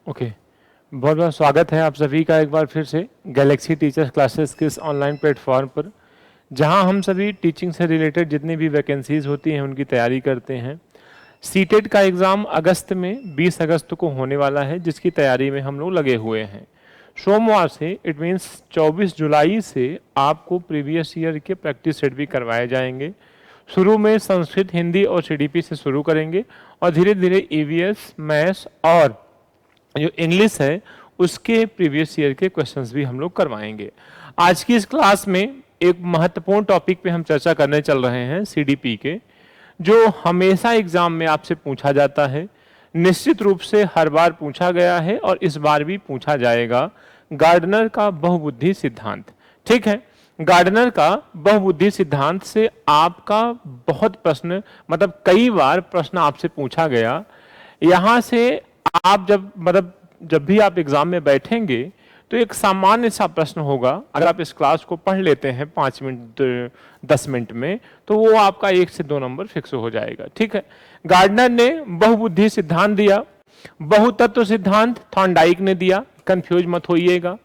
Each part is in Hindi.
ओके, बहुत बहुत स्वागत है आप सभी का एक बार फिर से गैलेक्सी टीचर्स क्लासेस के इस ऑनलाइन प्लेटफॉर्म पर, जहां हम सभी टीचिंग से रिलेटेड जितनी भी वैकेंसीज होती हैं उनकी तैयारी करते हैं। सीटेट का एग्ज़ाम अगस्त में 20 अगस्त को होने वाला है, जिसकी तैयारी में हम लोग लगे हुए हैं। सोमवार से इट मीन्स 24 जुलाई से आपको प्रीवियस ईयर के प्रैक्टिस सेट भी करवाए जाएंगे। शुरू में संस्कृत, हिंदी और सीडीपी से शुरू करेंगे और धीरे धीरे ईवीएस, मैथ्स और जो इंग्लिश है उसके प्रीवियस ईयर के क्वेश्चंस भी हम लोग करवाएंगे। आज की इस क्लास में एक महत्वपूर्ण टॉपिक पे हम चर्चा करने चल रहे हैं, सीडीपी के, जो हमेशा एग्जाम में आपसे पूछा जाता है, निश्चित रूप से हर बार पूछा गया है और इस बार भी पूछा जाएगा। गार्डनर का बहुबुद्धि सिद्धांत। ठीक है, गार्डनर का बहुबुद्धि सिद्धांत से आपका बहुत प्रश्न, मतलब कई बार प्रश्न आपसे पूछा गया। यहाँ से आप जब भी आप एग्जाम में बैठेंगे तो एक सामान्य सा प्रश्न होगा। अगर आप इस क्लास को पढ़ लेते हैं 5 मिनट 10 मिनट में, तो वो आपका 1 से 2 नंबर फिक्स हो जाएगा। ठीक है, गार्डनर ने बहुबुद्धि सिद्धांत दिया, बहुतत्व सिद्धांत थॉर्नडाइक ने दिया, कंफ्यूज मत होइएगा।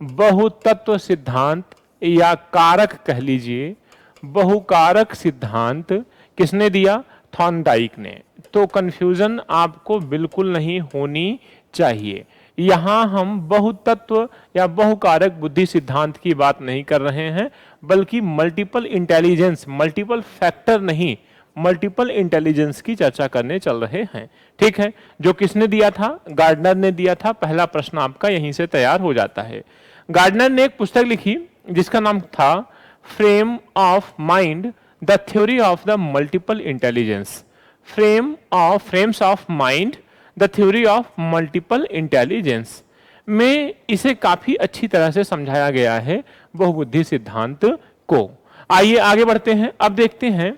बहुतत्व सिद्धांत या कारक कह लीजिए, बहुकारक सिद्धांत किसने दिया? थॉर्नडाइक ने। तो कंफ्यूजन आपको बिल्कुल नहीं होनी चाहिए। यहां हम बहुतत्व या बहुकारक बुद्धि सिद्धांत की बात नहीं कर रहे हैं, बल्कि मल्टीपल इंटेलिजेंस, मल्टीपल फैक्टर नहीं, मल्टीपल इंटेलिजेंस की चर्चा करने चल रहे हैं। ठीक है, जो किसने दिया था? गार्डनर ने दिया था। पहला प्रश्न आपका यहीं से तैयार हो जाता है। गार्डनर ने एक पुस्तक लिखी जिसका नाम था frame of mind, the theory of the multiple intelligence. Frames of mind, the theory of multiple intelligence में इसे काफी अच्छी तरह से समझाया गया है, बहुबुद्धि सिद्धांत को। आइए आगे बढ़ते हैं। अब देखते हैं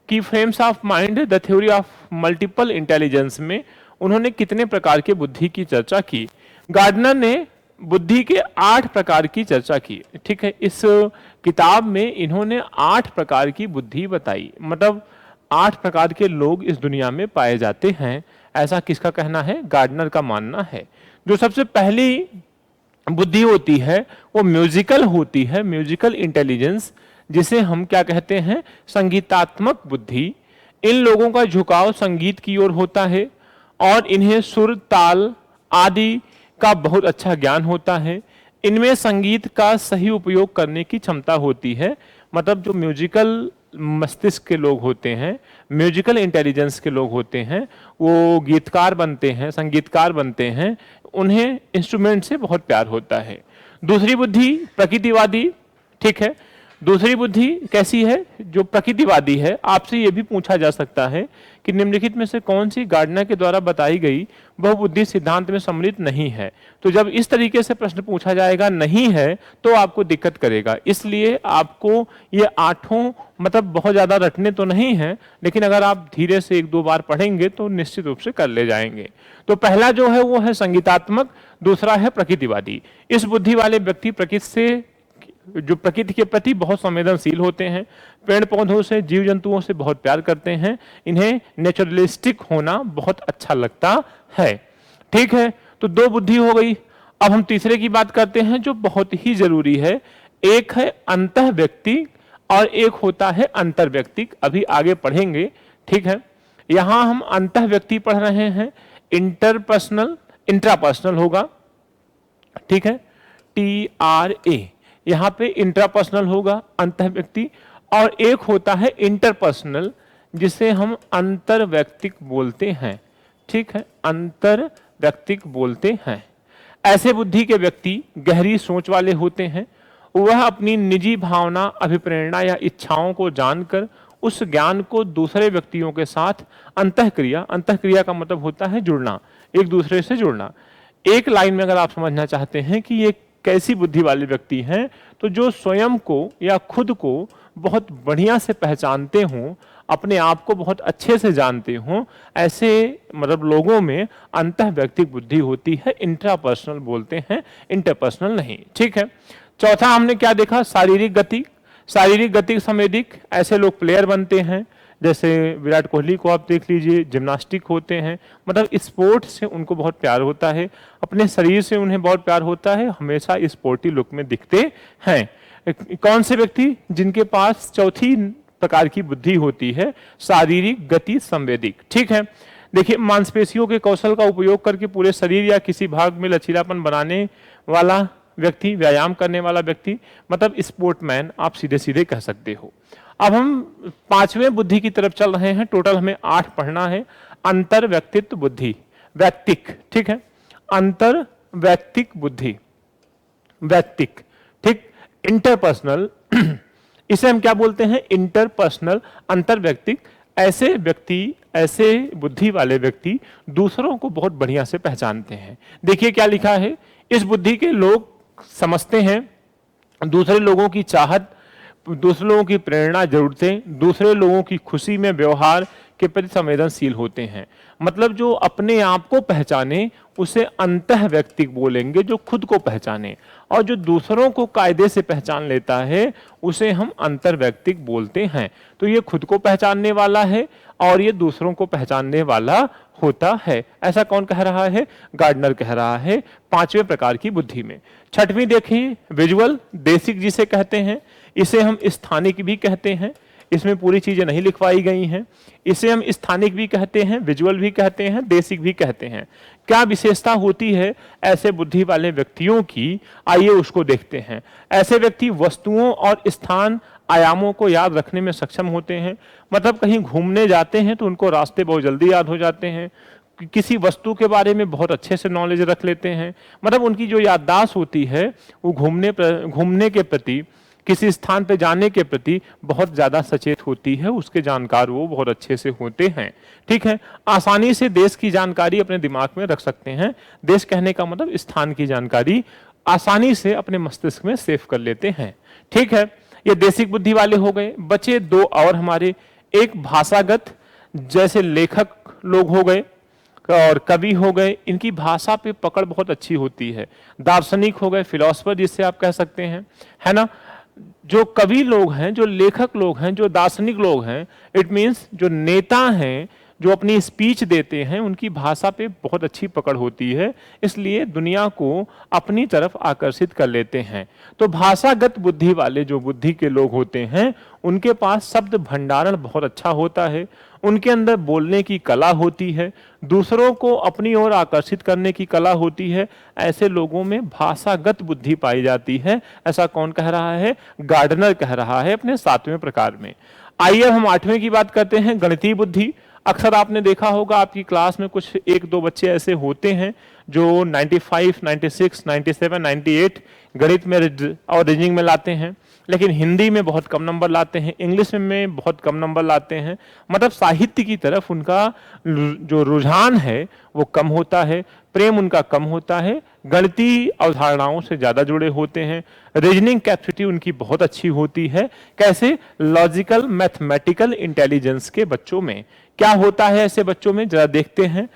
कि frames of mind, the theory of multiple intelligence में उन्होंने कितने प्रकार के बुद्धि की चर्चा की। गार्डनर ने बुद्धि के 8 प्रकार की चर्चा की। ठीक है, इस किताब में इन्होंने 8 प्रकार की बुद्धि बताई, मतलब 8 प्रकार के लोग इस दुनिया में पाए जाते हैं, ऐसा किसका कहना है? गार्डनर का मानना है। जो सबसे पहली बुद्धि होती है वो म्यूजिकल होती है, म्यूजिकल इंटेलिजेंस, जिसे हम क्या कहते हैं? संगीतात्मक बुद्धि। इन लोगों का झुकाव संगीत की ओर होता है और इन्हें सुर, ताल आदि का बहुत अच्छा ज्ञान होता है। इनमें संगीत का सही उपयोग करने की क्षमता होती है। मतलब जो म्यूजिकल मस्तिष्क के लोग होते हैं, म्यूजिकल इंटेलिजेंस के लोग होते हैं, वो गीतकार बनते हैं, संगीतकार बनते हैं, उन्हें इंस्ट्रूमेंट से बहुत प्यार होता है। दूसरी बुद्धि प्रकृतिवादी। ठीक है, दूसरी बुद्धि कैसी है? जो प्रकृतिवादी है। आपसे यह भी पूछा जा सकता है कि निम्नलिखित में से कौन सी गार्डनर के द्वारा बताई गई बहुबुद्धि सिद्धांत में सम्मिलित नहीं है। तो जब इस तरीके से प्रश्न पूछा जाएगा नहीं है, तो आपको दिक्कत करेगा। इसलिए आपको ये 8 मतलब बहुत ज्यादा रटने तो नहीं है, लेकिन अगर आप धीरे से 1-2 बार पढ़ेंगे तो निश्चित रूप से कर ले जाएंगे। तो पहला जो है वो है संगीतात्मक, दूसरा है प्रकृतिवादी। इस बुद्धि वाले व्यक्ति प्रकृति के प्रति बहुत संवेदनशील होते हैं, पेड़ पौधों से, जीव जंतुओं से बहुत प्यार करते हैं, इन्हें नेचुरलिस्टिक होना बहुत अच्छा लगता है। ठीक है, तो 2 बुद्धि हो गई। अब हम तीसरे की बात करते हैं जो बहुत ही जरूरी है। एक है अंतः व्यक्ति और एक होता है अंतर व्यक्तिक। अभी आगे पढ़ेंगे। ठीक है, यहां हम अंतः व्यक्ति पढ़ रहे हैं, इंटरपर्सनल, इंट्रापर्सनल होगा। ठीक है, TRA, यहां पे इंट्रापर्सनल होगा, अंतः व्यक्ति, और एक होता है इंटरपर्सनल, जिसे हम अंतर व्यक्तिक बोलते हैं। ठीक है, अंतर व्यक्तिक बोलते हैं। ऐसे बुद्धि के व्यक्ति गहरी सोच वाले होते हैं। वह अपनी निजी भावना, अभिप्रेरणा या इच्छाओं को जानकर उस ज्ञान को दूसरे व्यक्तियों के साथ अंतःक्रिया का मतलब होता है जुड़ना, एक दूसरे से जुड़ना। एक लाइन में अगर आप समझना चाहते हैं कि ये कैसी बुद्धि वाले व्यक्ति हैं, तो जो स्वयं को या खुद को बहुत बढ़िया से पहचानते हों, अपने आप को बहुत अच्छे से जानते हों, ऐसे मतलब लोगों में अंतः व्यक्तिक बुद्धि होती है, इंट्रापर्सनल बोलते हैं, इंटरपर्सनल नहीं। ठीक है, चौथा हमने क्या देखा? शारीरिक गति, शारीरिक गति संवेदिक। ऐसे लोग प्लेयर बनते हैं, जैसे विराट कोहली को आप देख लीजिए, जिम्नास्टिक होते हैं, मतलब स्पोर्ट्स से उनको बहुत प्यार होता है, अपने शरीर से उन्हें बहुत प्यार होता है, हमेशा स्पोर्टी लुक में दिखते हैं। कौन से व्यक्ति? जिनके पास चौथी प्रकार की बुद्धि होती है, शारीरिक, गति, संवेदिक। ठीक है, देखिए मांसपेशियों के कौशल का उपयोग करके पूरे शरीर या किसी भाग में लचीलापन बनाने वाला व्यक्ति, व्यायाम करने वाला व्यक्ति, मतलब स्पोर्टमैन आप सीधे सीधे कह सकते हो। अब हम पांचवें बुद्धि की तरफ चल रहे हैं, टोटल हमें 8 पढ़ना है। अंतर व्यक्तित्व बुद्धि, व्यक्तिक, ठीक है, अंतर व्यक्तिक बुद्धि, व्यक्तिक, ठीक, इंटरपर्सनल इसे हम क्या बोलते हैं? इंटरपर्सनल, अंतर व्यक्तिक। ऐसे व्यक्ति, ऐसे बुद्धि वाले व्यक्ति दूसरों को बहुत बढ़िया से पहचानते हैं। देखिए क्या लिखा है, इस बुद्धि के लोग समझते हैं दूसरे लोगों की चाहत, दूसरे लोगों की प्रेरणा, जरूरतें, दूसरे लोगों की खुशी में व्यवहार के प्रति संवेदनशील होते हैं। मतलब जो अपने आप को पहचाने उसे अंतः व्यक्तिक बोलेंगे, जो खुद को पहचाने, और जो दूसरों को कायदे से पहचान लेता है उसे हम अंतर व्यक्तिक बोलते हैं। तो ये खुद को पहचानने वाला है और ये दूसरों को पहचानने वाला होता है। ऐसा कौन कह रहा है? गार्डनर कह रहा है, पांचवें प्रकार की बुद्धि में। छठवीं देखिए, विजुअल, बेसिक जिसे कहते हैं, इसे हम स्थानिक भी कहते हैं। इसमें पूरी चीजें नहीं लिखवाई गई हैं। इसे हम स्थानिक भी कहते हैं, विजुअल भी कहते हैं, बेसिक भी कहते हैं। क्या विशेषता होती है ऐसे बुद्धि वाले व्यक्तियों की? आइए उसको देखते हैं। ऐसे व्यक्ति वस्तुओं और स्थान, आयामों को याद रखने में सक्षम होते हैं। मतलब कहीं घूमने जाते हैं तो उनको रास्ते बहुत जल्दी याद हो जाते हैं, किसी वस्तु के बारे में बहुत अच्छे से नॉलेज रख लेते हैं। मतलब उनकी जो याददाश्त होती है वो घूमने के प्रति, किसी स्थान पे जाने के प्रति बहुत ज्यादा सचेत होती है, उसके जानकार वो बहुत अच्छे से होते हैं। ठीक है, आसानी से देश की जानकारी अपने दिमाग में रख सकते हैं। देश कहने का मतलब स्थान की जानकारी आसानी से अपने मस्तिष्क में सेव कर लेते हैं। ठीक है, ये बेसिक बुद्धि वाले हो गए। बचे 2 और हमारे, एक भाषागत, जैसे लेखक लोग हो गए और कवि हो गए, इनकी भाषा पे पकड़ बहुत अच्छी होती है। दार्शनिक हो गए, फिलोसफर जिससे आप कह सकते हैं, है ना। जो कवि लोग हैं, जो लेखक लोग हैं, जो दार्शनिक लोग हैं, इट मीन्स जो नेता हैं, जो अपनी स्पीच देते हैं, उनकी भाषा पे बहुत अच्छी पकड़ होती है, इसलिए दुनिया को अपनी तरफ आकर्षित कर लेते हैं। तो भाषागत बुद्धि वाले जो बुद्धि के लोग होते हैं, उनके पास शब्द भंडारण बहुत अच्छा होता है, उनके अंदर बोलने की कला होती है, दूसरों को अपनी ओर आकर्षित करने की कला होती है। ऐसे लोगों में भाषागत बुद्धि पाई जाती है। ऐसा कौन कह रहा है? गार्डनर कह रहा है अपने 7वें प्रकार में। आइए हम 8वें की बात करते हैं, गणितीय बुद्धि। अक्सर आपने देखा होगा आपकी क्लास में कुछ 1-2 बच्चे ऐसे होते हैं जो 95, 96, 97, 98 गणित में और रीजनिंग में लाते हैं, लेकिन हिंदी में बहुत कम नंबर लाते हैं, इंग्लिश में बहुत कम नंबर लाते हैं। मतलब साहित्य की तरफ उनका जो रुझान है वो कम होता है, प्रेम उनका कम होता है, गणितीय अवधारणाओं से ज्यादा जुड़े होते हैं। रीजनिंग कैपेसिटी उनकी बहुत अच्छी होती है। कैसे? लॉजिकल, मैथमेटिकल इंटेलिजेंस के बच्चों में। क्या होता है ऐसे बच्चों में? जरा देखते हैं।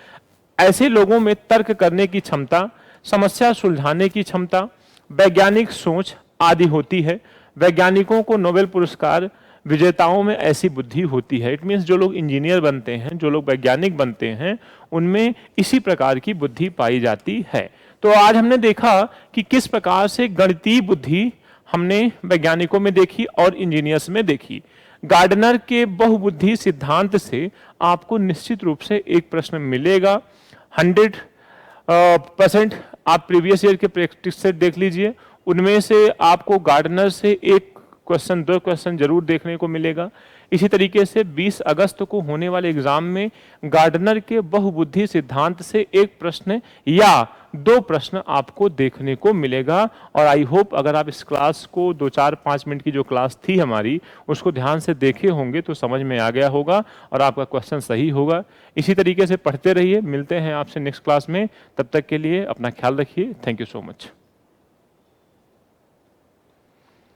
ऐसे लोगों में तर्क करने की क्षमता, समस्या सुलझाने की क्षमता, वैज्ञानिक सोच आदि होती है। वैज्ञानिकों को नोबेल पुरस्कार विजेताओं में ऐसी बुद्धि होती है। इट मीन्स जो लोग इंजीनियर बनते हैं, जो लोग वैज्ञानिक बनते हैं, उनमें इसी प्रकार की बुद्धि पाई जाती है। तो आज हमने देखा कि किस प्रकार से गणितीय बुद्धि हमने वैज्ञानिकों में देखी और इंजीनियर्स में देखी। गार्डनर के बहुबुद्धि सिद्धांत से आपको निश्चित रूप से एक प्रश्न मिलेगा। 100% आप प्रीवियस ईयर के प्रैक्टिस सेट देख लीजिए, उनमें से आपको गार्डनर से 1 क्वेश्चन, 2 क्वेश्चन जरूर देखने को मिलेगा। इसी तरीके से 20 अगस्त को होने वाले एग्जाम में गार्डनर के बहुबुद्धि सिद्धांत से 1 प्रश्न या 2 प्रश्न आपको देखने को मिलेगा। और आई होप अगर आप इस क्लास को 2, 4, 5 मिनट की जो क्लास थी हमारी, उसको ध्यान से देखे होंगे तो समझ में आ गया होगा और आपका क्वेश्चन सही होगा। इसी तरीके से पढ़ते रहिए। मिलते हैं आपसे नेक्स्ट क्लास में, तब तक के लिए अपना ख्याल रखिए। Thank you so much.